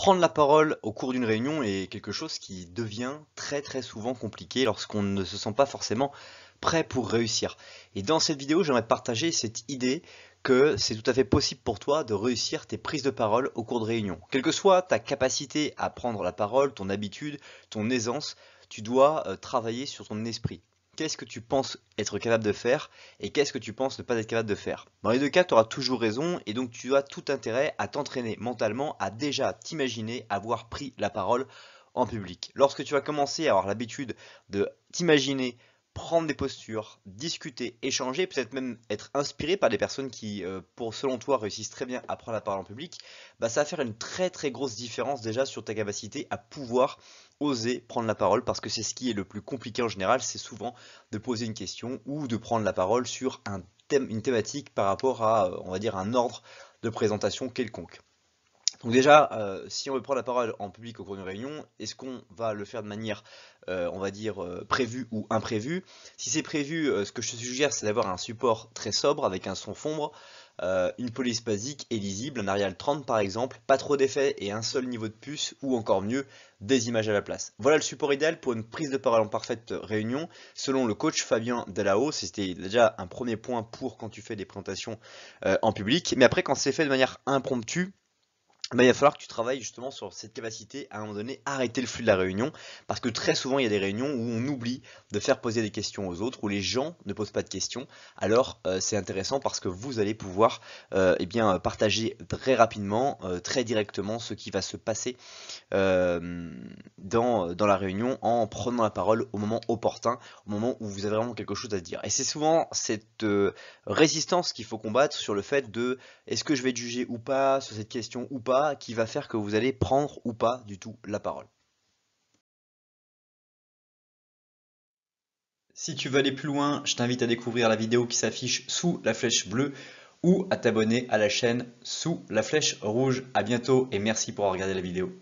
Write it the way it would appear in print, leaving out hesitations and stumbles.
Prendre la parole au cours d'une réunion est quelque chose qui devient très souvent compliqué lorsqu'on ne se sent pas forcément prêt pour réussir. Et dans cette vidéo, j'aimerais te partager cette idée que c'est tout à fait possible pour toi de réussir tes prises de parole au cours de réunion. Quelle que soit ta capacité à prendre la parole, ton habitude, ton aisance, tu dois travailler sur ton esprit. Qu'est-ce que tu penses être capable de faire et qu'est-ce que tu penses ne pas être capable de faire? Dans les deux cas, tu auras toujours raison et donc tu as tout intérêt à t'entraîner mentalement, à déjà t'imaginer avoir pris la parole en public. Lorsque tu vas commencer à avoir l'habitude de t'imaginer prendre des postures, discuter, échanger, peut-être même être inspiré par des personnes qui, selon toi, réussissent très bien à prendre la parole en public, bah, ça va faire une très grosse différence déjà sur ta capacité à pouvoir oser prendre la parole parce que c'est ce qui est le plus compliqué en général, c'est souvent de poser une question ou de prendre la parole sur un thème, une thématique par rapport à, on va dire, un ordre de présentation quelconque. Donc déjà, si on veut prendre la parole en public au cours d'une réunion, est-ce qu'on va le faire de manière, on va dire, prévue ou imprévue? Si c'est prévu, ce que je te suggère, c'est d'avoir un support très sobre avec un son sombre, une police basique et lisible, un Arial 30 par exemple, pas trop d'effets et un seul niveau de puce, ou encore mieux, des images à la place. Voilà le support idéal pour une prise de parole en parfaite réunion, selon le coach Fabien Delao. C'était déjà un premier point pour quand tu fais des présentations en public. Mais après, quand c'est fait de manière impromptue, bah, il va falloir que tu travailles justement sur cette capacité à un moment donné arrêter le flux de la réunion parce que très souvent il y a des réunions où on oublie de faire poser des questions aux autres, où les gens ne posent pas de questions. Alors c'est intéressant parce que vous allez pouvoir eh bien, partager très rapidement, très directement ce qui va se passer dans la réunion en prenant la parole au moment opportun, au moment où vous avez vraiment quelque chose à dire. Et c'est souvent cette résistance qu'il faut combattre sur le fait de est-ce que je vais être jugé ou pas sur cette question ou pas, qui va faire que vous allez prendre ou pas du tout la parole. Si tu veux aller plus loin, je t'invite à découvrir la vidéo qui s'affiche sous la flèche bleue ou à t'abonner à la chaîne sous la flèche rouge. À bientôt et merci pour avoir regardé la vidéo.